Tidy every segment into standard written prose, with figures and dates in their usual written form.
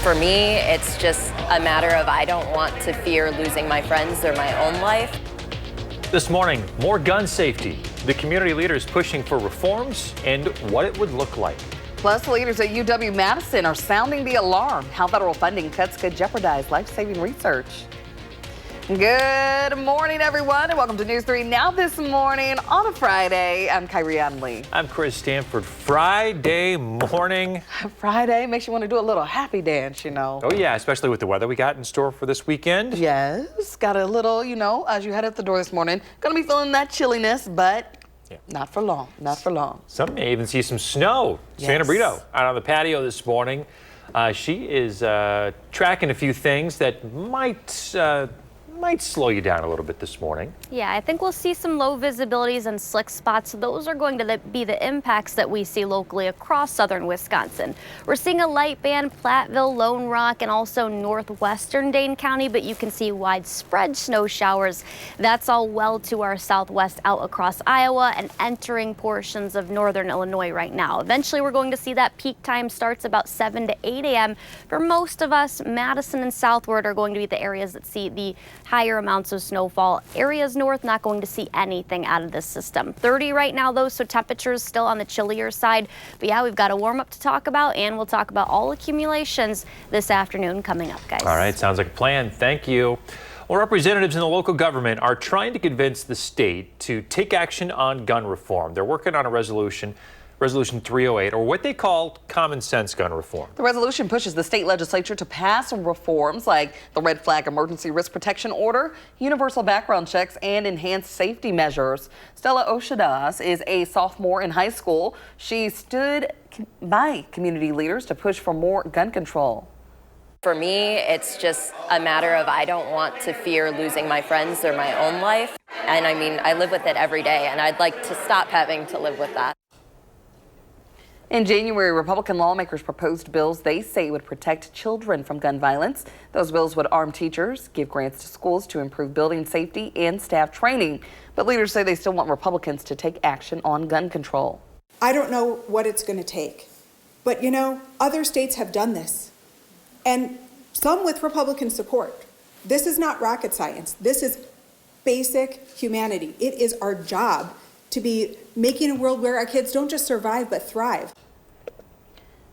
For me, it's just a matter of I don't want to fear losing my friends or my own life. This morning, more gun safety, the community leaders pushing for reforms, and what it would look like. Plus, leaders at UW-Madison are sounding the alarm, how federal funding cuts could jeopardize life-saving research. Good morning, everyone, and welcome to News 3 Now this morning on a Friday. I'm Kyrie Lee. I'm Chris Stanford. Friday morning. Friday makes you want to do a little happy dance, you know. Oh, yeah, especially with the weather we got in store for this weekend. Yes, got a little, you know, as you head out the door this morning. Going to be feeling that chilliness, but not for long, not for long. Some may even see some snow. Yes. Savannah Brito out on the patio this morning. She is tracking a few things that might slow you down a little bit this morning. Yeah, I think we'll see some low visibilities and slick spots. Those are going to be the impacts that we see locally across southern Wisconsin. We're seeing a light band, Platteville, Lone Rock, and also northwestern Dane County, but you can see widespread snow showers. That's all well to our southwest out across Iowa and entering portions of northern Illinois right now. Eventually, we're going to see that peak time starts about 7 to 8 a.m. For most of us, Madison and southward are going to be the areas that see the higher amounts of snowfall. Areas north not going to see anything out of this system. 30 right now though, so temperatures still on the chillier side. But yeah, we've got a warm up to talk about, and we'll talk about all accumulations this afternoon coming up, guys. All right, sounds like a plan. Thank you. Well, representatives in the local government are trying to convince the state to take action on gun reform. They're working on a resolution 308, or what they call common sense gun reform. The resolution pushes the state legislature to pass reforms like the red flag emergency risk protection order, universal background checks, and enhanced safety measures. Stella Oshadas is a sophomore in high school. She stood by community leaders to push for more gun control. For me, it's just a matter of I don't want to fear losing my friends or my own life. And I mean, I live with it every day, and I'd like to stop having to live with that. In January, Republican lawmakers proposed bills they say would protect children from gun violence. Those bills would arm teachers, give grants to schools to improve building safety and staff training. But leaders say they still want Republicans to take action on gun control. I don't know what it's going to take, but you know, other states have done this, and some with Republican support. This is not rocket science. This is basic humanity. It is our job to be making a world where our kids don't just survive but thrive.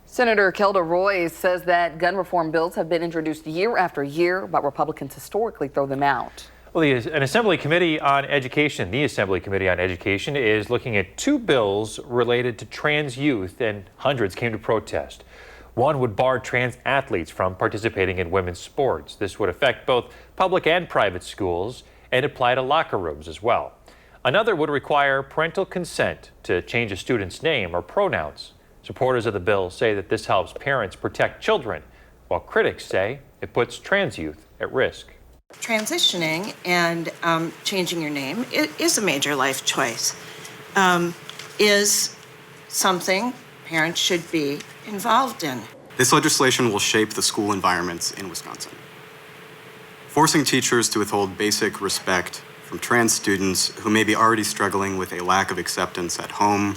Senator Kelda Roy says that gun reform bills have been introduced year after year, but Republicans historically throw them out. Well, the Assembly Committee on Education is looking at two bills related to trans youth, and hundreds came to protest. One would bar trans athletes from participating in women's sports. This would affect both public and private schools and apply to locker rooms as well. Another would require parental consent to change a student's name or pronouns. Supporters of the bill say that this helps parents protect children, while critics say it puts trans youth at risk. Transitioning and changing your name is a major life choice, is something parents should be involved in. This legislation will shape the school environments in Wisconsin, forcing teachers to withhold basic respect from trans students who may be already struggling with a lack of acceptance at home.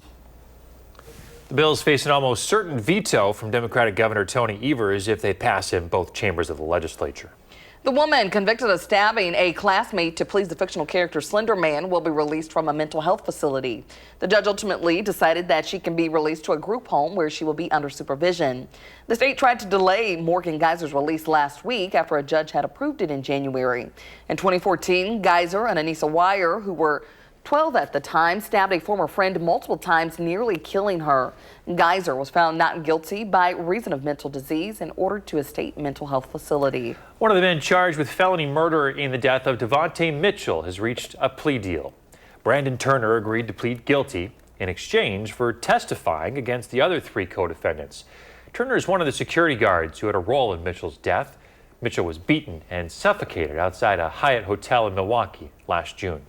The bills face an almost certain veto from Democratic Governor Tony Evers if they pass in both chambers of the legislature. The woman convicted of stabbing a classmate to please the fictional character Slender Man will be released from a mental health facility. The judge ultimately decided that she can be released to a group home where she will be under supervision. The state tried to delay Morgan Geyser's release last week after a judge had approved it in January. In 2014, Geyser and Anissa Wire, who were 12 at the time, stabbed a former friend multiple times, nearly killing her. Geyser was found not guilty by reason of mental disease and ordered to a state mental health facility. One of the men charged with felony murder in the death of Devontae Mitchell has reached a plea deal. Brandon Turner agreed to plead guilty in exchange for testifying against the other three co-defendants. Turner is one of the security guards who had a role in Mitchell's death. Mitchell was beaten and suffocated outside a Hyatt hotel in Milwaukee last June.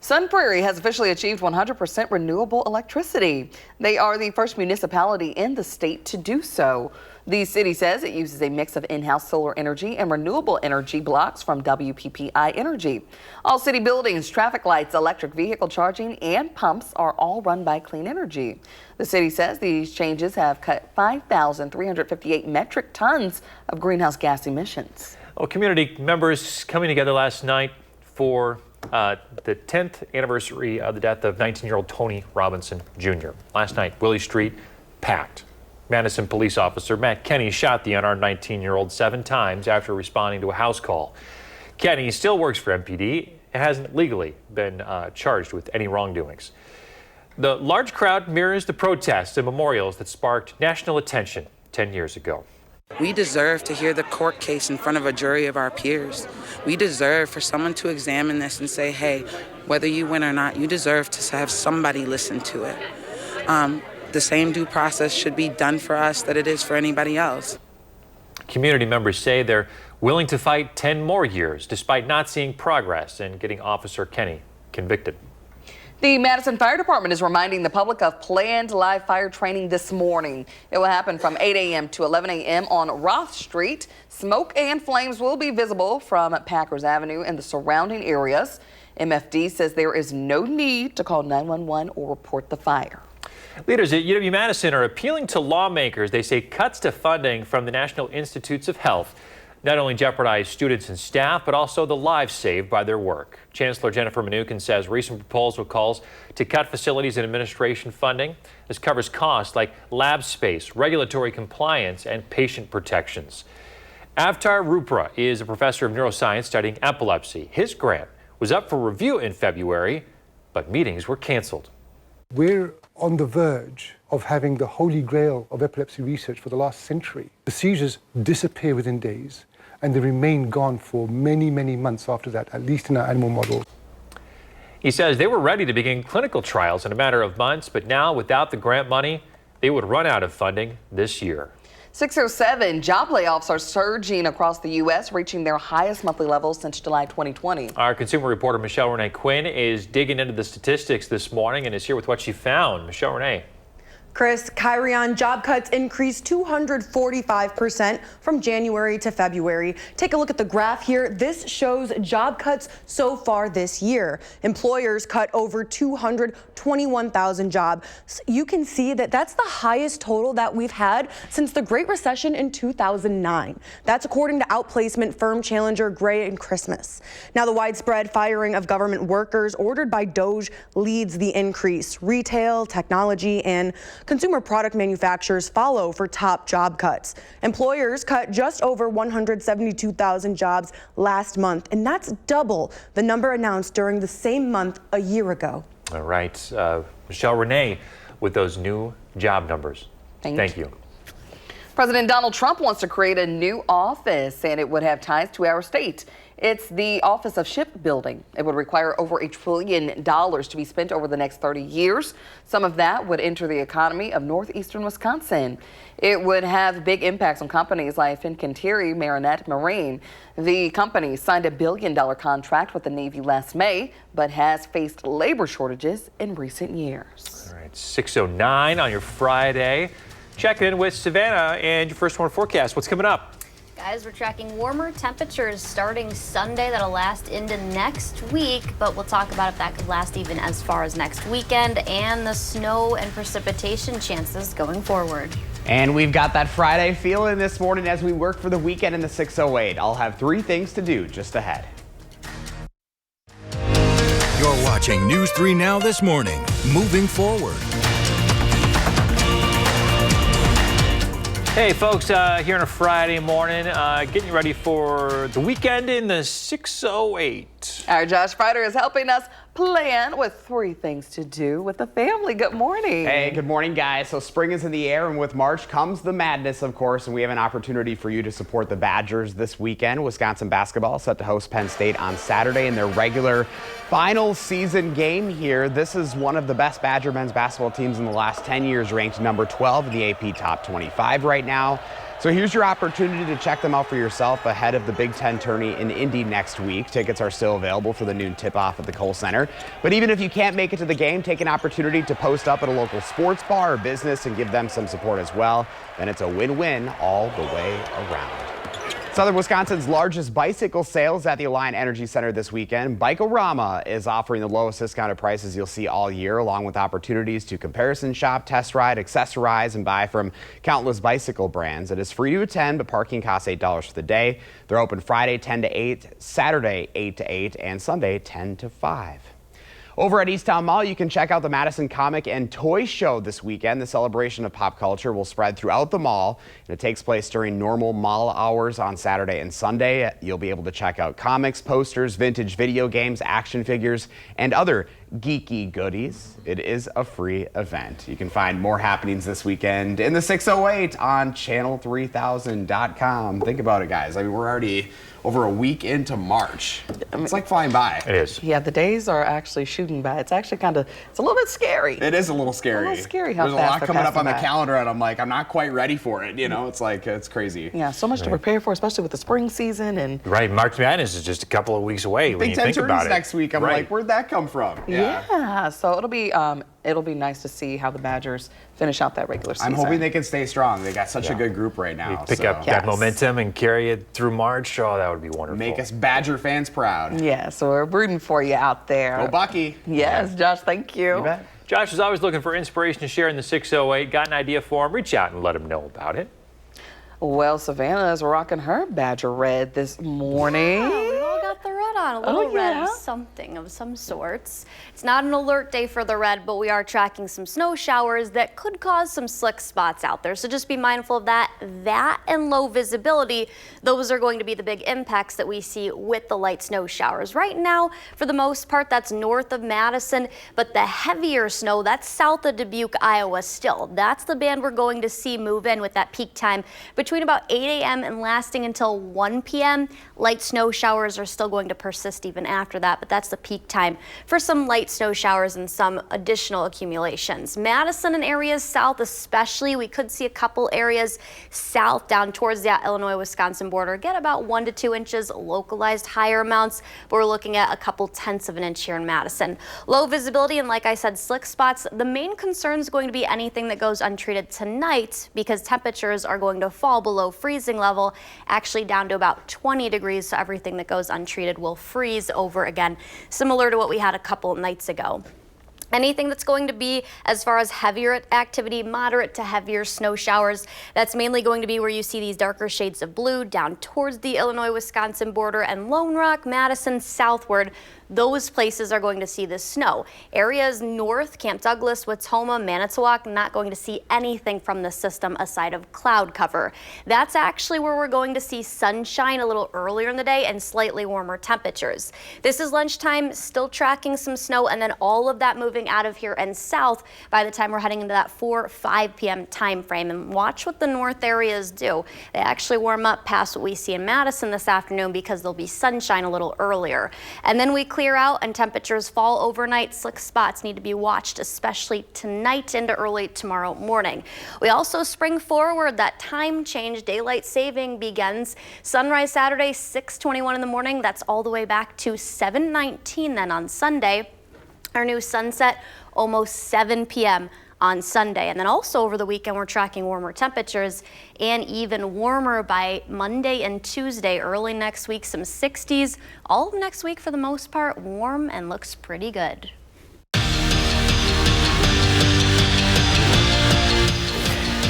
Sun Prairie has officially achieved 100% renewable electricity. They are the first municipality in the state to do so. The city says it uses a mix of in-house solar energy and renewable energy blocks from WPPI Energy. All city buildings, traffic lights, electric vehicle charging, and pumps are all run by clean energy. The city says these changes have cut 5,358 metric tons of greenhouse gas emissions. Well, community members coming together last night for the 10th anniversary of the death of 19-year-old Tony Robinson Jr. Last night, Willie Street packed. Madison police officer Matt Kenny shot the unarmed 19-year-old 7 times after responding to a house call. Kenny still works for MPD and hasn't legally been charged with any wrongdoings. The large crowd mirrors the protests and memorials that sparked national attention 10 years ago. We deserve to hear the court case in front of a jury of our peers. We deserve for someone to examine this and say, hey, whether you win or not, you deserve to have somebody listen to it. The same due process should be done for us that it is for anybody else. Community members say they're willing to fight 10 more years despite not seeing progress in getting Officer Kenny convicted. The Madison Fire Department is reminding the public of planned live fire training this morning. It will happen from 8 a.m. to 11 a.m. on Roth Street. Smoke and flames will be visible from Packers Avenue and the surrounding areas. MFD says there is no need to call 911 or report the fire. Leaders at UW-Madison are appealing to lawmakers. They say cuts to funding from the National Institutes of Health not only jeopardize students and staff, but also the lives saved by their work. Chancellor Jennifer Mnuchin says recent proposal calls to cut facilities and administration funding. This covers costs like lab space, regulatory compliance, and patient protections. Avtar Rupra is a professor of neuroscience studying epilepsy. His grant was up for review in February, but meetings were canceled. We're on the verge of having the holy grail of epilepsy research for the last century. The seizures disappear within days, and they remain gone for many, many months after that, at least in our animal models. He says they were ready to begin clinical trials in a matter of months, but now without the grant money, they would run out of funding this year. 607 job layoffs are surging across the U.S., reaching their highest monthly levels since July 2020. Our consumer reporter Michelle Renee Quinn is digging into the statistics this morning and is here with what she found. Michelle Renee. Chris, Kyrion job cuts increased 245% from January to February. Take a look at the graph here. This shows job cuts so far this year. Employers cut over 221,000 jobs. You can see that that's the highest total that we've had since the Great Recession in 2009. That's according to outplacement firm Challenger, Gray & Christmas. Now, the widespread firing of government workers ordered by DOJ leads the increase. Retail, technology, and consumer product manufacturers follow for top job cuts. Employers cut just over 172,000 jobs last month, and that's double the number announced during the same month a year ago. All right, Michelle Renee with those new job numbers. Thank you. President Donald Trump wants to create a new office, and it would have ties to our state. It's the Office of Shipbuilding. It would require over $1 trillion to be spent over the next 30 years. Some of that would enter the economy of northeastern Wisconsin. It would have big impacts on companies like Fincantieri Marinette Marine. The company signed $1 billion contract with the Navy last May, but has faced labor shortages in recent years. All right, 6:09 on your Friday. Check in with Savannah and your first warn forecast. What's coming up? Guys, we're tracking warmer temperatures starting Sunday that'll last into next week, but we'll talk about if that could last even as far as next weekend and the snow and precipitation chances going forward. And we've got that Friday feeling this morning as we work for the weekend in the 608. I'll have 3 things to do just ahead. You're watching News 3 Now this morning, moving forward. Hey folks, here on a Friday morning, getting you ready for the weekend in the 608. Our Josh Frider is helping us plan with 3 things to do with the family. Good morning. Hey, good morning, guys. So spring is in the air, and with March comes the madness, of course, and we have an opportunity for you to support the Badgers this weekend. Wisconsin basketball set to host Penn State on Saturday in their regular final season game here. This is one of the best Badger men's basketball teams in the last 10 years, ranked number 12 in the AP Top 25 right now. So here's your opportunity to check them out for yourself ahead of the Big Ten tourney in Indy next week. Tickets are still available for the noon tip-off at the Kohl Center. But even if you can't make it to the game, take an opportunity to post up at a local sports bar or business and give them some support as well. Then it's a win-win all the way around. Southern Wisconsin's largest bicycle sales at the Alliant Energy Center this weekend. Bike-O-Rama is offering the lowest discounted prices you'll see all year, along with opportunities to comparison shop, test ride, accessorize, and buy from countless bicycle brands. It is free to attend, but parking costs $8 for the day. They're open Friday 10 to 8, Saturday 8 to 8, and Sunday 10 to 5. Over at Easttown Mall, you can check out the Madison Comic and Toy Show this weekend. The celebration of pop culture will spread throughout the mall, and it takes place during normal mall hours on Saturday and Sunday. You'll be able to check out comics, posters, vintage video games, action figures, and other geeky goodies. It is a free event. You can find more happenings this weekend in the 608 on channel3000.com. Think about it, guys. I mean, we're already over a week into March. It's like flying by. It is. Yeah, the days are actually shooting by. It's actually it's a little bit scary. It is a little scary. A little scary how There's fast a lot they're coming up on the passing by. calendar, and I'm like, I'm not quite ready for it. You know, it's like, it's crazy. Yeah, so much to prepare for, especially with the spring season. And Right, March Madness is just a couple of weeks away when Big you Ten think about it. next week. I'm like, where'd that come from? yeah, so it'll be nice to see how the Badgers finish out that regular season. I'm hoping they can stay strong. They got such a good group right now. Pick up that momentum and carry it through March. Oh, that would be wonderful. Make us Badger fans proud. Yeah, so we're rooting for you out there. Go Bucky. Yes, Josh, thank you. You bet. Josh is always looking for inspiration to share in the 608. Got an idea for him? Reach out and let him know about it. Well, Savannah is rocking her Badger red this morning. Yeah, we've all got the red on, a little red of something of some sorts. It's not an alert day for the red, but we are tracking some snow showers that could cause some slick spots out there. So just be mindful of that. That and low visibility, those are going to be the big impacts that we see with the light snow showers. Right now, for the most part, that's north of Madison, but the heavier snow, that's south of Dubuque, Iowa still. That's the band we're going to see move in with that peak time between about 8 a.m. and lasting until 1 p.m. Light snow showers are still going to persist even after that, but that's the peak time for some light snow showers and some additional accumulations. Madison and areas south especially, we could see a couple areas south down towards the Illinois-Wisconsin border get about 1 to 2 inches, localized higher amounts, but we're looking at a couple tenths of an inch here in Madison. Low visibility and, like I said, slick spots. The main concern is going to be anything that goes untreated tonight because temperatures are going to fall below freezing level, actually down to about 20 degrees, so everything that goes untreated will freeze over again, similar to what we had a couple of nights ago. Anything that's going to be as far as heavier activity, moderate to heavier snow showers, that's mainly going to be where you see these darker shades of blue down towards the Illinois-Wisconsin border and Lone Rock, Madison, southward. Those places are going to see the snow. Areas north, Camp Douglas, Watoma, Manitowoc, not going to see anything from the system aside of cloud cover. That's actually where we're going to see sunshine a little earlier in the day and slightly warmer temperatures. This is lunchtime, still tracking some snow, and then all of that moving out of here and south by the time we're heading into that 4-5 p.m. time frame. And watch what the north areas do. They actually warm up past what we see in Madison this afternoon because there'll be sunshine a little earlier. And then we clear out and temperatures fall overnight. Slick spots need to be watched, especially tonight into early tomorrow morning. We also spring forward that time change. Daylight saving begins sunrise Saturday 6:21 in the morning. That's all the way back to 7:19 then on Sunday. Our new sunset almost 7 p.m. on Sunday. And then also over the weekend, we're tracking warmer temperatures and even warmer by Monday and Tuesday. Early next week, some 60s. All of next week, for the most part, warm and looks pretty good.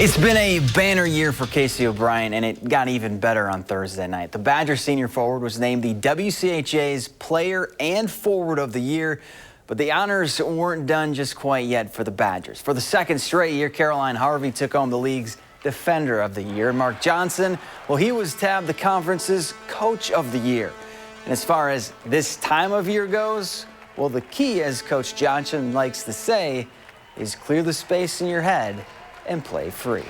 It's been a banner year for Casey O'Brien, and it got even better on Thursday night. The Badger senior forward was named the WCHA's Player and Forward of the Year. But the honors weren't done just quite yet for the Badgers. For the second straight year, Caroline Harvey took home the league's Defender of the Year. Mark Johnson, well, he was tabbed the conference's Coach of the Year. And as far as this time of year goes, well, the key, as Coach Johnson likes to say, is clear the space in your head and play free.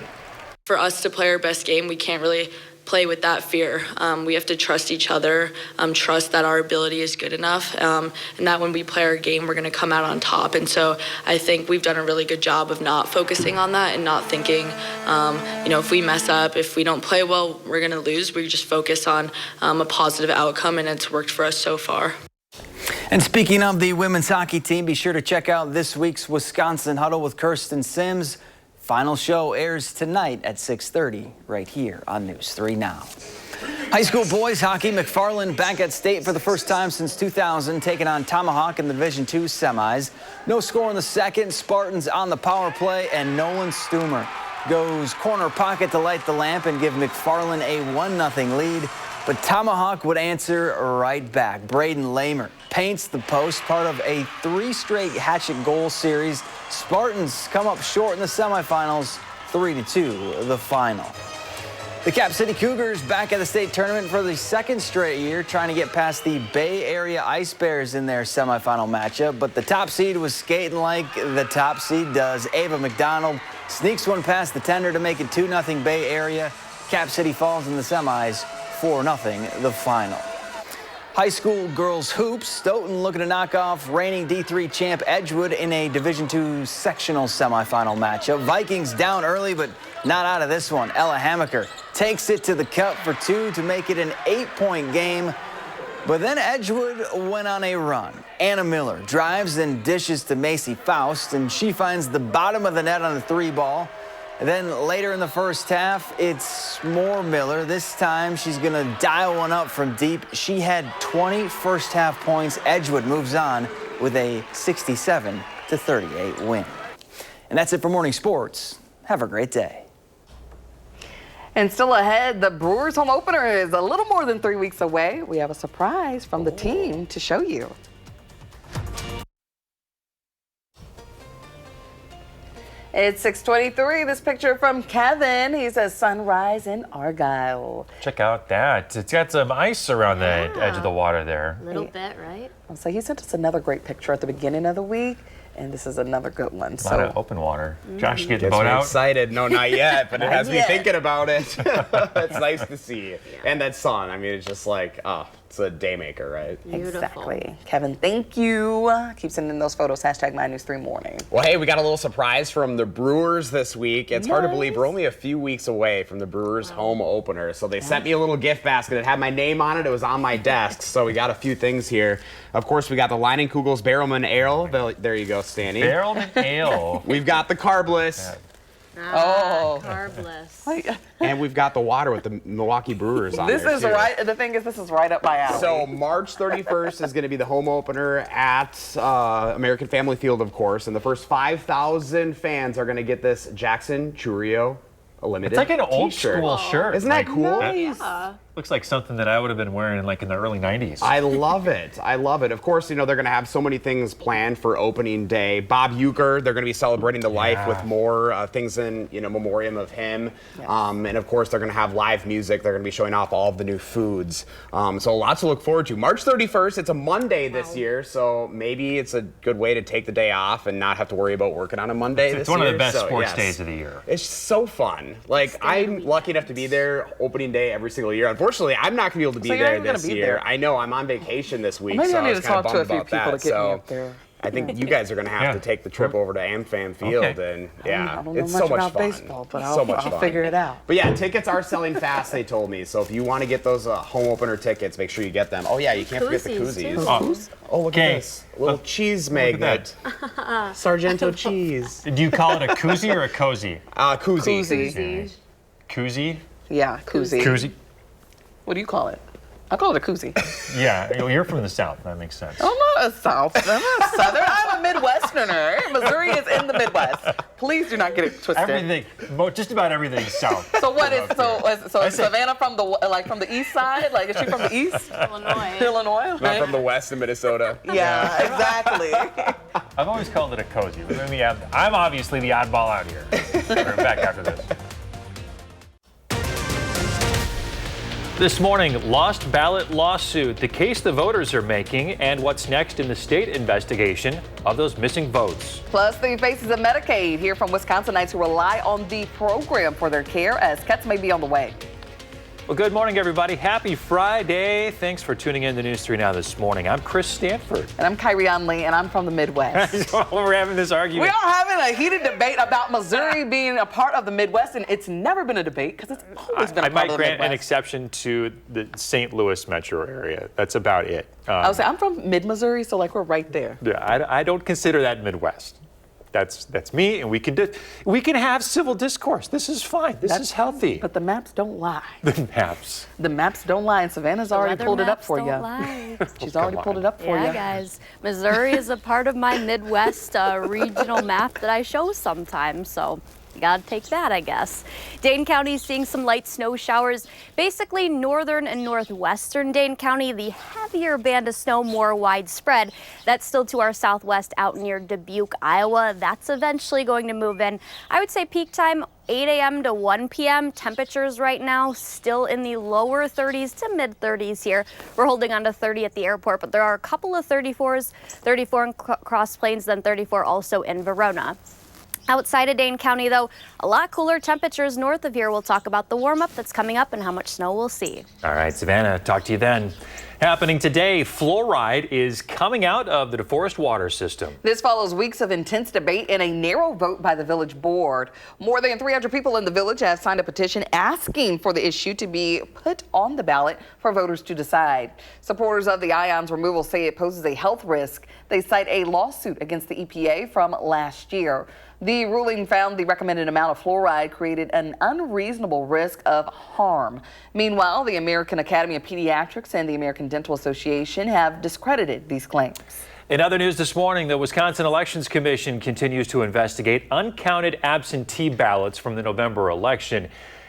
For us to play our best game, we can't really play with that fear. We have to trust each other, trust that our ability is good enough, and that when we play our game, we're going to come out on top. And so I think we've done a really good job of not focusing on that and not thinking, if we mess up, if we don't play well, we're going to lose. We just focus on a positive outcome, and it's worked for us so far. And speaking of the women's hockey team, be sure to check out this week's Wisconsin Huddle with Kirsten Sims. Final show airs tonight at 6:30 right here on News 3 Now. High school boys hockey, McFarland back at state for the first time since 2000, taking on Tomahawk in the Division II semis. No score in the second. Spartans on the power play, and Nolan Stumer goes corner pocket to light the lamp and give McFarland a 1-0 lead. But Tomahawk would answer right back. Braden Lamer paints the post, part of a 3 straight hatchet goal series. Spartans come up short in the semifinals, 3-2 the final. The Cap City Cougars back at the state tournament for the second straight year, trying to get past the Bay Area Ice Bears in their semifinal matchup. But the top seed was skating like the top seed does. Ava McDonald sneaks one past the tender to make it 2-0 Bay Area. Cap City falls in the semis, 4-0 the final. High school girls hoops, Stoughton looking to knock off reigning D3 champ Edgewood in a Division II sectional semifinal matchup. Vikings down early, but not out of this one. Ella Hammaker takes it to the cup for 2 to make it an 8-point game. But then Edgewood went on a run. Anna Miller drives and dishes to Macy Faust, and she finds the bottom of the net on a 3-ball. And then later in the first half, it's more Miller. This time, she's going to dial one up from deep. She had 20 first-half points. Edgewood moves on with a 67-38 win. And that's it for Morning Sports. Have a great day. And still ahead, the Brewers home opener is a little more than 3 weeks away. We have a surprise from the team to show you. It's 6:23. This picture from Kevin. He says sunrise in Argyle. Check out that. It's got some ice around the edge of the water there. A little bit, right? So he sent us another great picture at the beginning of the week, and this is another good one. A lot of open water. Josh, you get the Gets boat me out? excited. No, not yet, but it has me yet. thinking about it. It's nice to see. And that sun, I mean, it's just like, it's a day maker, right? Beautiful. Exactly. Kevin, thank you. Keep sending those photos. Hashtag MyNews3Morning. Well, hey, we got a little surprise from the Brewers this week. It's hard to believe we're only a few weeks away from the Brewers home opener. So they sent me a little gift basket. It had my name on it. It was on my desk. So we got a few things here. Of course, we got the Leinenkugels Barrelman Ale. There you go, Stanny. Barrelman Ale. We've got the Carbless. Carbless. And we've got the water with the Milwaukee Brewers on This there, is too. right. The thing is, this is right up my alley. So March 31st is going to be the home opener at American Family Field, of course, and the first 5,000 fans are going to get this Jackson Churio limited It's like an old t-shirt. school shirt. Isn't that cool? Nice. Looks like something that I would have been wearing like in the early 90s. I love it. I love it. Of course, they're going to have so many things planned for opening day. Bob Uecker, they're going to be celebrating the life with more things in memoriam of him. Yes. And of course, they're going to have live music. They're going to be showing off all of the new foods. So lots to look forward to. March 31st, it's a Monday this year, so maybe it's a good way to take the day off and not have to worry about working on a Monday this year. It's one of the best sports days of the year. It's so fun. Like, I'm lucky enough to be there opening day every single year. Unfortunately, I'm not going to be able to be there this year. I know, I'm on vacation this week, Maybe so I need I was to kind of talk to a bummed few about people that. to get me So up there. I think you guys are going to have to take the trip over to AmFam Field, and I don't know it's much so much about fun. baseball, but So much I'll fun. figure it out. But yeah, tickets are selling fast, they told me. So if you want to get those home opener tickets, make sure you get them. Oh yeah, you can't forget the koozies. Oh, look at this. Little cheese magnet. Sargento cheese. Do you call it a koozie or a cozy? Koozie. Koozie? Yeah, koozie. Koozie. What do you call it? I call it a koozie. Yeah, you're from the South. That makes sense. I'm not a South. I'm not a Southern. I'm a Midwesterner. Missouri is in the Midwest. Please do not get it twisted. Everything, just about everything South. So what is is Savannah from the east side? Like, is she from the east? Illinois. Illinois. Not from the west in Minnesota. Yeah, exactly. I've always called it a cozy. I'm obviously the oddball out here. We're back after this. This morning, lost ballot lawsuit, the case the voters are making, and what's next in the state investigation of those missing votes. Plus, the faces of Medicaid. Hear from Wisconsinites who rely on the program for their care as cuts may be on the way. Well, good morning, everybody. Happy Friday. Thanks for tuning in to News 3 Now this morning. I'm Chris Stanford. And I'm Kyrie Lee, and I'm from the Midwest. We're having this argument. We are having a heated debate about Missouri being a part of the Midwest, and it's never been a debate because it's always been a part of the Midwest. I might grant an exception to the St. Louis metro area. That's about it. I would say I'm from mid-Missouri, so like we're right there. Yeah, I don't consider that Midwest. That's me, and we can have civil discourse. This is fine. This is healthy. But the maps don't lie. The maps. The maps don't lie, and Savannah's already pulled it up for you. She's already pulled it up for you. Yeah, guys. Missouri is a part of my Midwest regional map that I show sometimes, so you gotta take that, I guess. Dane County is seeing some light snow showers. Basically, northern and northwestern Dane County, the heavier band of snow more widespread. That's still to our southwest out near Dubuque, Iowa. That's eventually going to move in. I would say peak time 8 a.m. to 1 p.m. Temperatures right now still in the lower 30s to mid 30s here. We're holding on to 30 at the airport, but there are a couple of 34s, 34 in Cross Plains, then 34 also in Verona. Outside of Dane County, though, a lot cooler temperatures north of here. We'll talk about the warm-up that's coming up and how much snow we'll see. All right, Savannah, talk to you then. Happening today, fluoride is coming out of the DeForest water system. This follows weeks of intense debate and a narrow vote by the village board. More than 300 people in the village have signed a petition asking for the issue to be put on the ballot for voters to decide. Supporters of the ions removal say it poses a health risk. They cite a lawsuit against the EPA from last year. The ruling found the recommended amount of fluoride created an unreasonable risk of harm. Meanwhile, the American Academy of Pediatrics and the American Dental Association have discredited these claims. In other news this morning, the Wisconsin Elections Commission continues to investigate uncounted absentee ballots from the November election.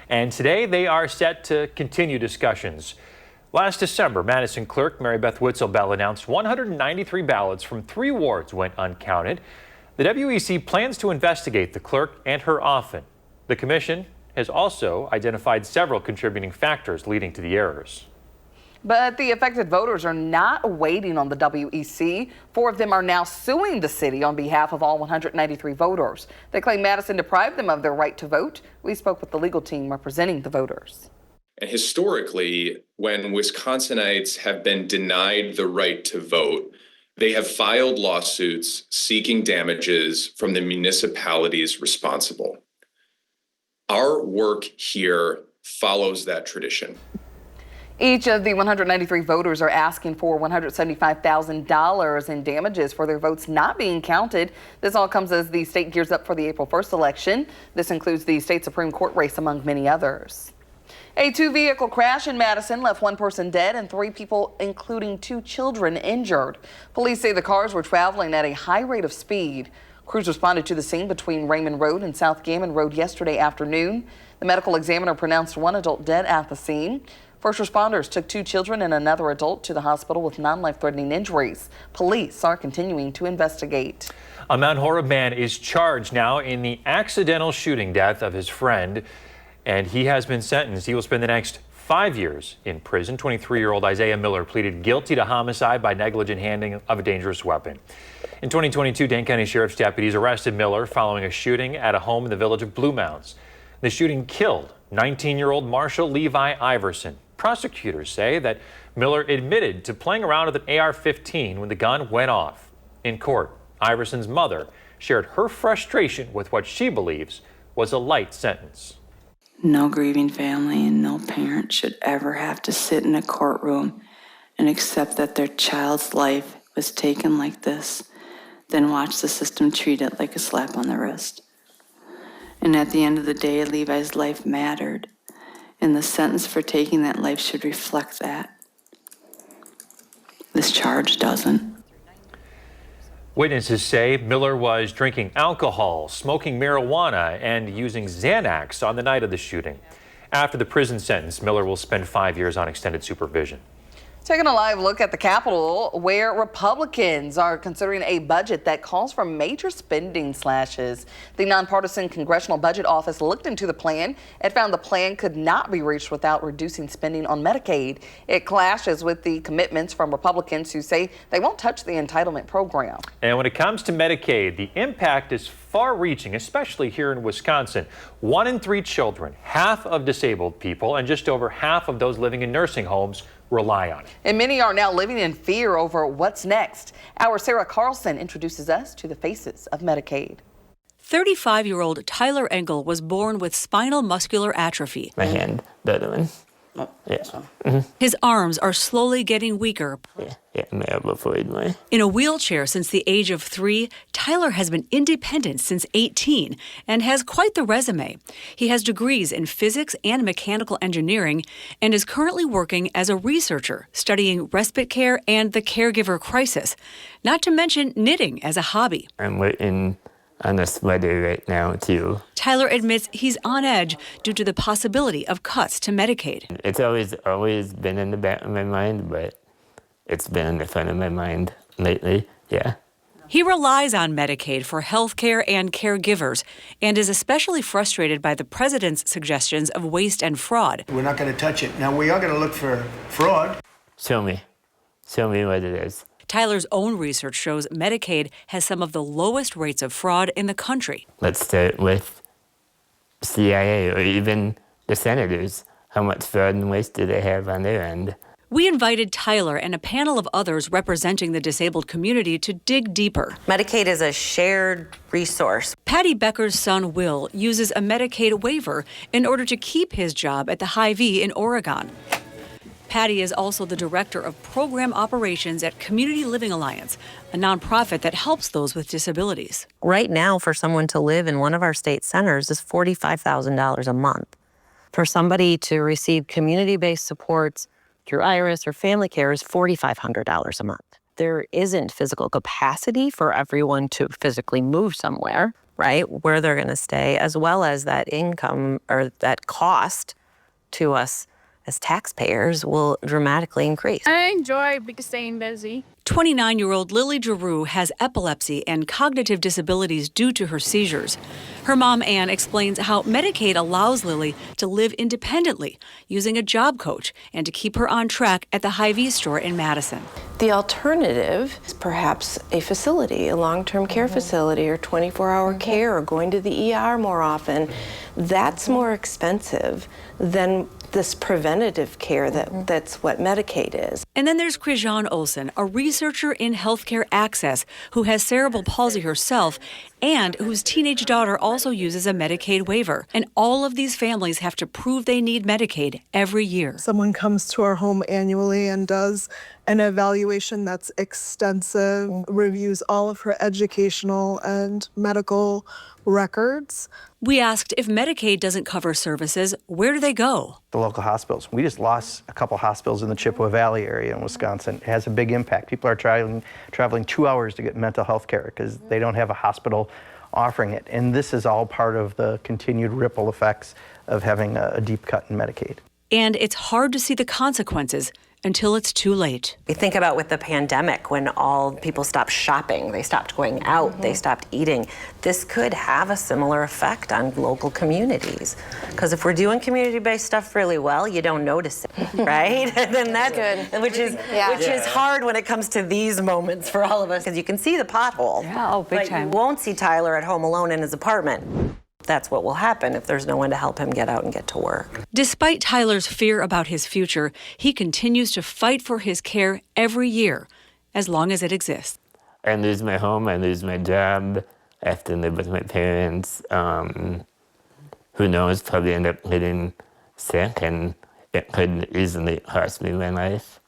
And today they are set to continue discussions. Last December, Madison clerk Mary Beth Witzelbell announced 193 ballots from 3 wards went uncounted. The WEC plans to investigate the clerk and her office. The commission has also identified several contributing factors leading to the errors. But the affected voters are not waiting on the WEC. 4 of them are now suing the city on behalf of all 193 voters. They claim Madison deprived them of their right to vote. We spoke with the legal team representing the voters. And historically, when Wisconsinites have been denied the right to vote, they have filed lawsuits seeking damages from the municipalities responsible. Our work here follows that tradition. Each of the 193 voters are asking for $175,000 in damages for their votes not being counted. This all comes as the state gears up for the April 1st election. This includes the state Supreme Court race, among many others. A 2-vehicle crash in Madison left 1 person dead and 3 people, including 2 children, injured. Police say the cars were traveling at a high rate of speed. Crews responded to the scene between Raymond Road and South Gammon Road yesterday afternoon. The medical examiner pronounced 1 adult dead at the scene. First responders took 2 children and another adult to the hospital with non-life-threatening injuries. Police are continuing to investigate. A Mount Horeb man is charged now in the accidental shooting death of his friend, and he has been sentenced. He will spend the next 5 years in prison. 23-year-old Isaiah Miller pleaded guilty to homicide by negligent handling of a dangerous weapon. In 2022, Dane County Sheriff's deputies arrested Miller following a shooting at a home in the village of Blue Mounds. The shooting killed 19-year-old Marshall Levi Iverson. Prosecutors say that Miller admitted to playing around with an AR-15 when the gun went off. In court, Iverson's mother shared her frustration with what she believes was a light sentence. No grieving family and no parent should ever have to sit in a courtroom and accept that their child's life was taken like this, then watch the system treat it like a slap on the wrist. And at the end of the day, Levi's life mattered, and the sentence for taking that life should reflect that. This charge doesn't. Witnesses say Miller was drinking alcohol, smoking marijuana, and using Xanax on the night of the shooting. After the prison sentence, Miller will spend 5 years on extended supervision. Taking a live look at the Capitol, where Republicans are considering a budget that calls for major spending slashes. The nonpartisan Congressional Budget Office looked into the plan and found the plan could not be reached without reducing spending on Medicaid. It clashes with the commitments from Republicans who say they won't touch the entitlement program. And when it comes to Medicaid, the impact is far-reaching, especially here in Wisconsin. 1 in 3 children, half of disabled people, and just over half of those living in nursing homes rely on it. And many are now living in fear over what's next. Our Sarah Carlson introduces us to the faces of Medicaid. 35-year-old Tyler Engel was born with spinal muscular atrophy. My hand, the other one. Yeah. His arms are slowly getting weaker. In a wheelchair since the age of 3, Tyler has been independent since 18 and has quite the resume. He has degrees in physics and mechanical engineering and is currently working as a researcher studying respite care and the caregiver crisis, not to mention knitting as a hobby. I'm working on a sweater right now, too. Tyler admits he's on edge due to the possibility of cuts to Medicaid. It's always been in the back of my mind, but it's been in the front of my mind lately, yeah. He relies on Medicaid for health care and caregivers and is especially frustrated by the president's suggestions of waste and fraud. We're not going to touch it. Now, we are going to look for fraud. Show me what it is. Tyler's own research shows Medicaid has some of the lowest rates of fraud in the country. Let's start with CIA or even the senators. How much fraud and waste do they have on their end? We invited Tyler and a panel of others representing the disabled community to dig deeper. Medicaid is a shared resource. Patty Becker's son, Will, uses a Medicaid waiver in order to keep his job at the Hy-Vee in Oregon. Patty is also the director of program operations at Community Living Alliance, a nonprofit that helps those with disabilities. Right now, for someone to live in one of our state centers is $45,000 a month. For somebody to receive community-based supports through IRIS or family care is $4,500 a month. There isn't physical capacity for everyone to physically move somewhere, right, where they're going to stay, as well as that income or that cost to us as taxpayers will dramatically increase. I enjoy staying busy. 29-year-old Lily Giroux has epilepsy and cognitive disabilities due to her seizures. Her mom, Ann, explains how Medicaid allows Lily to live independently using a job coach and to keep her on track at the Hy-Vee store in Madison. The alternative is perhaps a facility, a long-term care facility or 24-hour care or going to the ER more often. That's more expensive than this preventative care that's what Medicaid is. And then there's Krijan Olsen, a researcher in healthcare access who has cerebral palsy herself and whose teenage daughter also uses a Medicaid waiver. And all of these families have to prove they need Medicaid every year. Someone comes to our home annually and does an evaluation that's extensive, reviews all of her educational and medical records. We asked if Medicaid doesn't cover services, where do they go? The local hospitals. We just lost a couple hospitals in the Chippewa Valley area in Wisconsin. It has a big impact. People are traveling 2 hours to get mental health care because they don't have a hospital offering it. And this is all part of the continued ripple effects of having a deep cut in Medicaid. And it's hard to see the consequences until it's too late. We think about with the pandemic when all people stopped shopping, they stopped going out, they stopped eating. This could have a similar effect on local communities. Because if we're doing community-based stuff really well, you don't notice it, right? And then that's good. Which is hard when it comes to these moments for all of us, because you can see the pothole. Yeah, big time. You won't see Tyler at home alone in his apartment. That's what will happen if there's no one to help him get out and get to work. Despite Tyler's fear about his future, he continues to fight for his care every year, as long as it exists. I lose my home, I lose my job, I have to live with my parents. Who knows, probably end up getting sick, and it could easily cost me my life.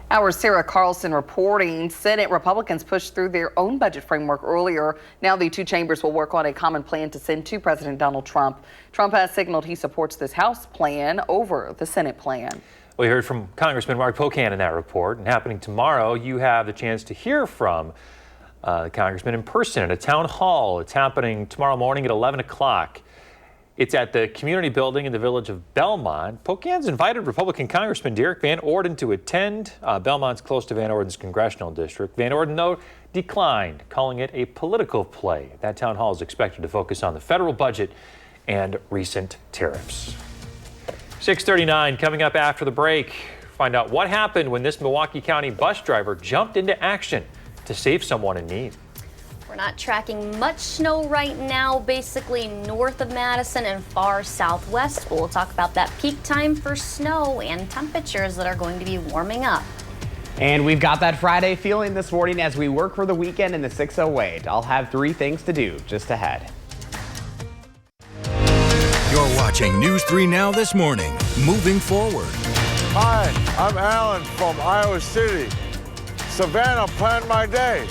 Our Sarah Carlson reporting. Senate Republicans pushed through their own budget framework earlier. Now the two chambers will work on a common plan to send to President Donald Trump. Trump has signaled he supports this House plan over the Senate plan. We heard from Congressman Mark Pocan in that report. And happening tomorrow, you have the chance to hear from the Congressman in person at a town hall. It's happening tomorrow morning at 11 o'clock. It's at the community building in the village of Belmont. Spokane's invited Republican Congressman Derek Van Orden to attend. Belmont's close to Van Orden's congressional district. Van Orden, though, declined, calling it a political play. That town hall is expected to focus on the federal budget and recent tariffs. 6:39 coming up after the break. Find out what happened when this Milwaukee County bus driver jumped into action to save someone in need. We're not tracking much snow right now, basically north of Madison and far southwest. We'll talk about that peak time for snow and temperatures that are going to be warming up. And we've got that Friday feeling this morning as we work for the weekend in the 608. I'll have 3 things to do just ahead. You're watching News 3 Now this morning. Moving forward. Hi, I'm Alan from Iowa City. Savannah planned my day.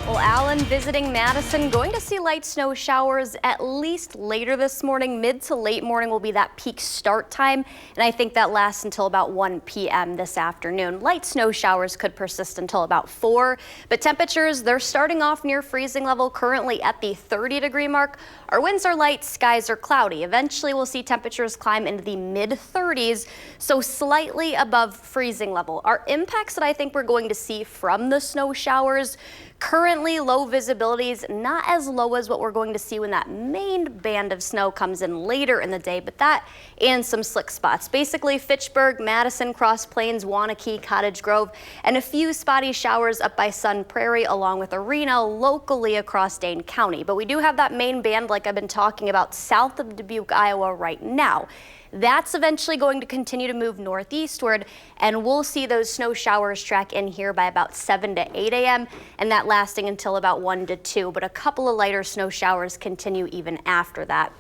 Well, Alan visiting Madison, going to see light snow showers at least later this morning. Mid to late morning will be that peak start time, and I think that lasts until about 1 p.m. this afternoon. Light snow showers could persist until about 4, but temperatures, they're starting off near freezing level, currently at the 30-degree mark. Our winds are light, skies are cloudy. Eventually, we'll see temperatures climb into the mid-30s, so slightly above freezing level. Our impacts that I think we're going to see from the snow showers, currently low visibilities, not as low as what we're going to see when that main band of snow comes in later in the day, but that and some slick spots. Basically Fitchburg, Madison, Cross Plains, Wanakee, Cottage Grove, and a few spotty showers up by Sun Prairie along with Arena locally across Dane County. But we do have that main band like I've been talking about south of Dubuque, Iowa right now. That's eventually going to continue to move northeastward, and we'll see those snow showers track in here by about 7 to 8 a.m. and that lasting until about 1 to 2, but a couple of lighter snow showers continue even after that.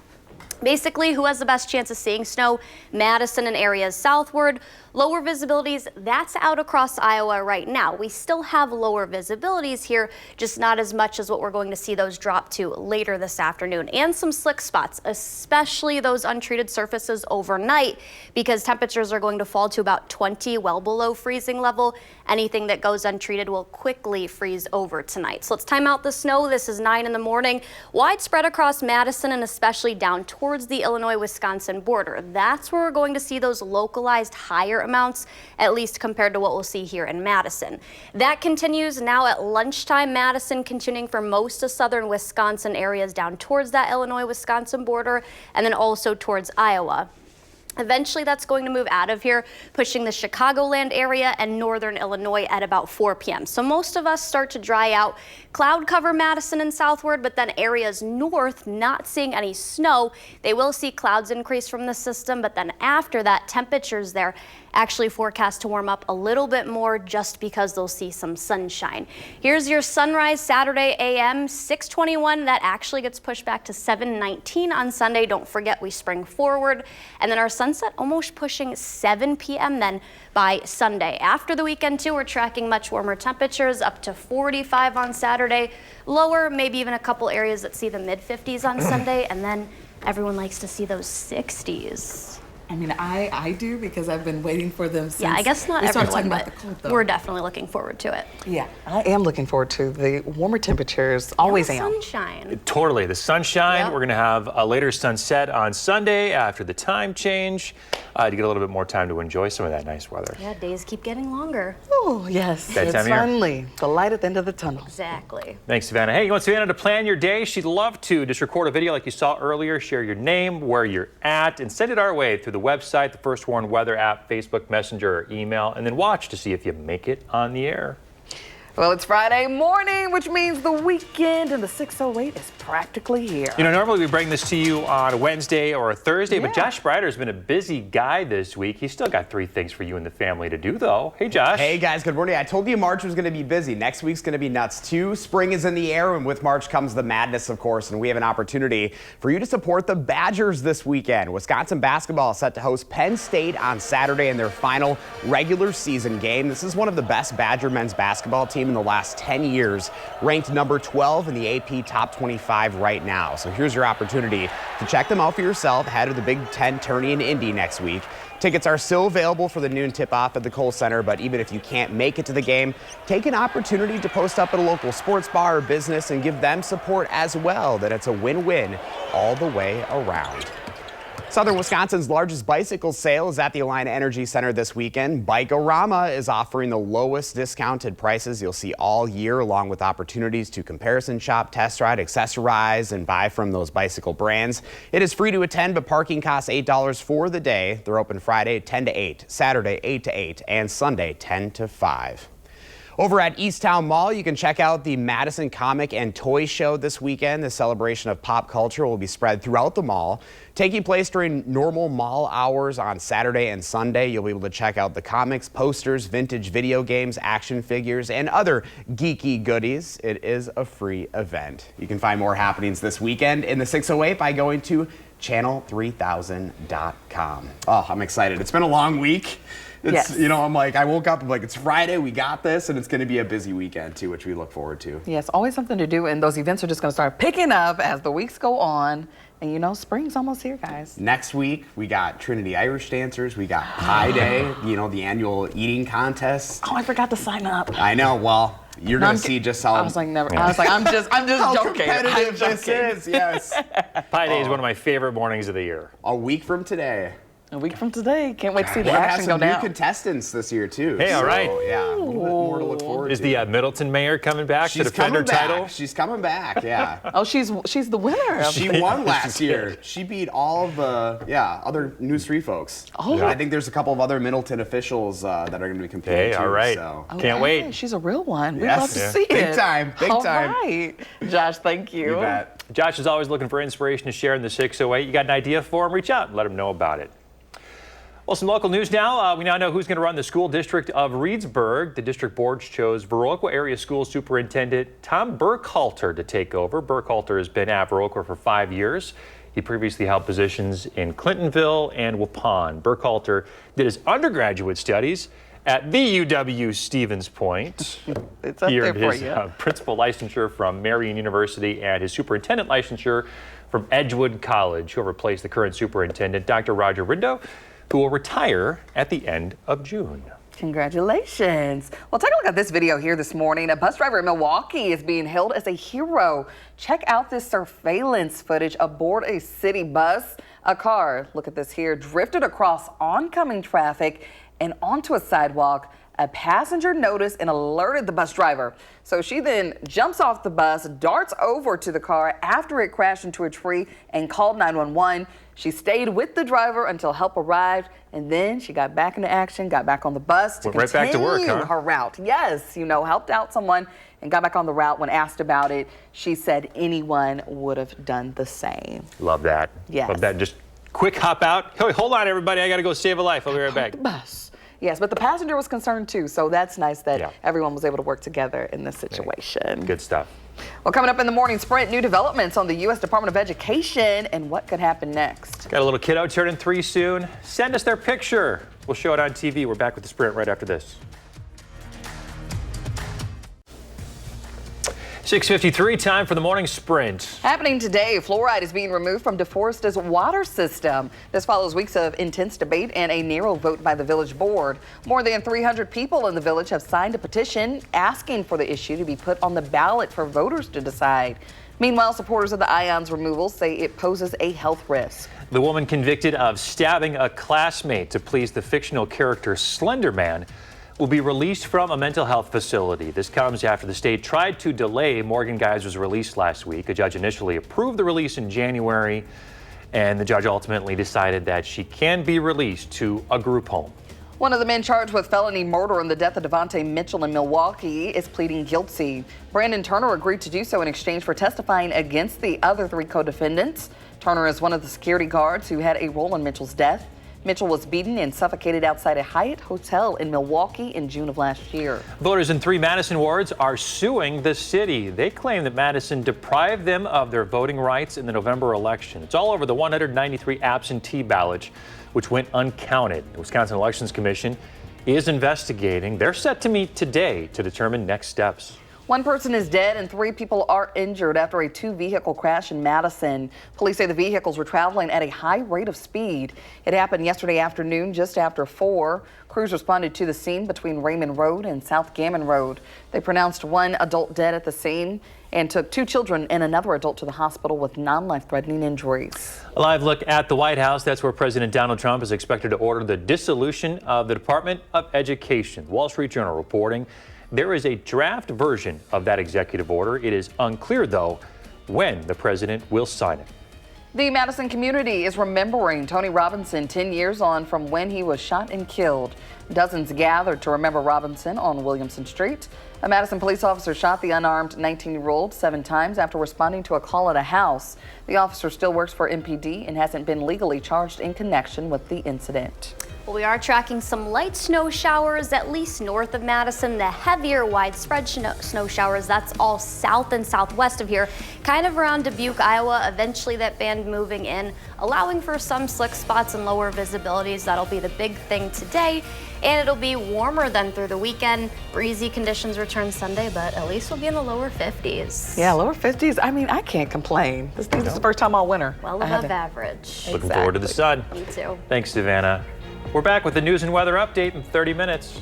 Basically, who has the best chance of seeing snow? Madison and areas southward. Lower visibilities, that's out across Iowa right now. We still have lower visibilities here, just not as much as what we're going to see those drop to later this afternoon. And some slick spots, especially those untreated surfaces overnight, because temperatures are going to fall to about 20, well below freezing level. Anything that goes untreated will quickly freeze over tonight. So let's time out the snow. This is 9 in the morning. Widespread across Madison and especially down towards the Illinois-Wisconsin border. That's where we're going to see those localized higher amounts, at least compared to what we'll see here in Madison. That continues now at lunchtime. Madison continuing for most of southern Wisconsin areas down towards that Illinois-Wisconsin border and then also towards Iowa. Eventually, that's going to move out of here, pushing the Chicagoland area and northern Illinois at about 4 p.m. So most of us start to dry out. Cloud cover Madison and southward, but then areas north not seeing any snow. They will see clouds increase from the system, but then after that, temperatures there actually forecast to warm up a little bit more just because they'll see some sunshine. Here's your sunrise Saturday a.m. 6:21. That actually gets pushed back to 7:19 on Sunday. Don't forget we spring forward. And then our sunset almost pushing 7 p.m. then by Sunday. After the weekend too, we're tracking much warmer temperatures up to 45 on Saturday. Lower, maybe even a couple areas that see the mid-50s on Sunday. And then everyone likes to see those 60s. I mean, I do because I've been waiting for them since. Yeah, I guess not we started everyone, talking but about the cold, we're definitely looking forward to it. Yeah. I am looking forward to the warmer temperatures. Always am. Sunshine. Totally. The sunshine. Yep. We're going to have a later sunset on Sunday after the time change to get a little bit more time to enjoy some of that nice weather. Yeah, days keep getting longer. Oh, yes. That It's time of year. finally the light at the end of the tunnel. Exactly. Thanks, Savannah. Hey, you want Savannah to plan your day? She'd love to. Just record a video like you saw earlier, share your name, where you're at, and send it our way through the website, the First Warn Weather app, Facebook Messenger, or email, and then watch to see if you make it on the air. Well, it's Friday morning, which means the weekend and the 608 is practically here. You know, normally we bring this to you on a Wednesday or a Thursday, but Josh Sprider's been a busy guy this week. He's still got 3 things for you and the family to do, though. Hey, Josh. Hey, guys. Good morning. I told you March was going to be busy. Next week's going to be nuts, too. Spring is in the air, and with March comes the madness, of course, and we have an opportunity for you to support the Badgers this weekend. Wisconsin basketball is set to host Penn State on Saturday in their final regular season game. This is one of the best Badger men's basketball team in the last 10 years, ranked number 12 in the AP Top 25 right now. So here's your opportunity to check them out for yourself ahead of the Big Ten tourney in Indy next week. Tickets are still available for the noon tip-off at the Kohl Center, but even if you can't make it to the game, take an opportunity to post up at a local sports bar or business and give them support as well. That it's a win-win all the way around. Southern Wisconsin's largest bicycle sale is at the Alina Energy Center this weekend. Bike-O-Rama is offering the lowest discounted prices you'll see all year, along with opportunities to comparison shop, test ride, accessorize, and buy from those bicycle brands. It is free to attend, but parking costs $8 for the day. They're open Friday 10 to 8, Saturday 8 to 8, and Sunday 10 to 5. Over at Easttown Mall, you can check out the Madison Comic and Toy Show this weekend. The celebration of pop culture will be spread throughout the mall. Taking place during normal mall hours on Saturday and Sunday, you'll be able to check out the comics, posters, vintage video games, action figures, and other geeky goodies. It is a free event. You can find more happenings this weekend in the 608 by going to channel3000.com. Oh, I'm excited. It's been a long week. It's, you know, I'm like, I woke up, I'm like, it's Friday, we got this, and it's going to be a busy weekend, too, which we look forward to. Yes, always something to do, and those events are just going to start picking up as the weeks go on. And, you know, spring's almost here, guys. Next week, we got Trinity Irish Dancers, we got Pie Day, you know, the annual eating contest. Oh, I forgot to sign up. I know, well, you're going to see just how... I was like, never. I was like, I'm just how joking. competitive this is, yes. Pie Day is one of my favorite mornings of the year. A week from today. A week from today. Can't wait to see the We're gonna action have go some down. new contestants this year, too. Hey, all right. So, yeah, a little bit more to look forward to. Is the Middleton mayor coming back to defend her title? She's coming back, yeah. Oh, she's the winner. She won last year. She beat all of the, other News 3 folks. Oh. I think there's a couple of other Middleton officials that are going to be competing, too. All right. So. Can't wait. She's a real one. We'd Yes. love to Yeah. see it. Big time, big time. All right. Josh, thank you. You bet. Josh is always looking for inspiration to share in the 608. You got an idea for him? Reach out and let him know about it. Well, some local news now. We now know who's going to run the school district of Reedsburg. The district board chose Viroqua Area School Superintendent Tom Burkhalter to take over. Burkhalter has been at Viroqua for 5 years. He previously held positions in Clintonville and Waupun. Burkhalter did his undergraduate studies at the UW Stevens Point. It's up He there earned for his you. principal licensure from Marian University and his superintendent licensure from Edgewood College. He'll replace the current superintendent, Dr. Roger Rindo, who will retire at the end of June. Congratulations. Well, take a look at this video here this morning. A bus driver in Milwaukee is being hailed as a hero. Check out this surveillance footage aboard a city bus. A car, look at this here, drifted across oncoming traffic and onto a sidewalk. A passenger noticed and alerted the bus driver. So she then jumps off the bus, darts over to the car after it crashed into a tree and called 911. She stayed with the driver until help arrived, and then she got back into action, got back on the bus to Went right back to work, continue huh? her route. Yes, you know, helped out someone and got back on the route. When asked about it, she said anyone would have done the same. Love that. Yes. Love that. Just quick hop out. Hey, hold on, everybody. I got to go save a life. I'll be right back. The bus. Yes, but the passenger was concerned too, so that's nice that everyone was able to work together in this situation. Good stuff. Well, coming up in the morning sprint, new developments on the U.S. Department of Education and what could happen next. Got a little kiddo turning 3 soon. Send us their picture. We'll show it on TV. We're back with the sprint right after this. 6:53, time for the morning sprint. Happening today, fluoride is being removed from DeForest's water system. This follows weeks of intense debate and a narrow vote by the village board. More than 300 people in the village have signed a petition asking for the issue to be put on the ballot for voters to decide. Meanwhile, supporters of the ion's removal say it poses a health risk. The woman convicted of stabbing a classmate to please the fictional character Slender Man will be released from a mental health facility. This comes after the state tried to delay Morgan Geyser's release last week. A judge initially approved the release in January, and the judge ultimately decided that she can be released to a group home. One of the men charged with felony murder in the death of Devontae Mitchell in Milwaukee is pleading guilty. Brandon Turner agreed to do so in exchange for testifying against the other 3 co-defendants. Turner is one of the security guards who had a role in Mitchell's death. Mitchell was beaten and suffocated outside a Hyatt hotel in Milwaukee in June of last year. Voters in 3 Madison wards are suing the city. They claim that Madison deprived them of their voting rights in the November election. It's all over the 193 absentee ballots, which went uncounted. The Wisconsin Elections Commission is investigating. They're set to meet today to determine next steps. One person is dead and 3 people are injured after a 2-vehicle crash in Madison. Police say the vehicles were traveling at a high rate of speed. It happened yesterday afternoon just after 4. Crews responded to the scene between Raymond Road and South Gammon Road. They pronounced 1 adult dead at the scene and took 2 children and another adult to the hospital with non-life-threatening injuries. A live look at the White House. That's where President Donald Trump is expected to order the dissolution of the Department of Education. Wall Street Journal reporting there is a draft version of that executive order. It is unclear, though, when the president will sign it. The Madison community is remembering Tony Robinson 10 years on from when he was shot and killed. Dozens gathered to remember Robinson on Williamson Street. A Madison police officer shot the unarmed 19-year-old 7 times after responding to a call at a house. The officer still works for MPD and hasn't been legally charged in connection with the incident. Well, we are tracking some light snow showers, at least north of Madison. The heavier widespread snow showers, that's all south and southwest of here, kind of around Dubuque, Iowa. Eventually that band moving in, allowing for some slick spots and lower visibilities. That'll be the big thing today. And it'll be warmer than through the weekend. Breezy conditions return Sunday, but at least we'll be in the lower 50s. Yeah, lower 50s. I mean, I can't complain. This is the first time all winter. Well above average. Looking forward to the sun. Me too. Thanks, Savannah. We're back with the news and weather update in 30 minutes.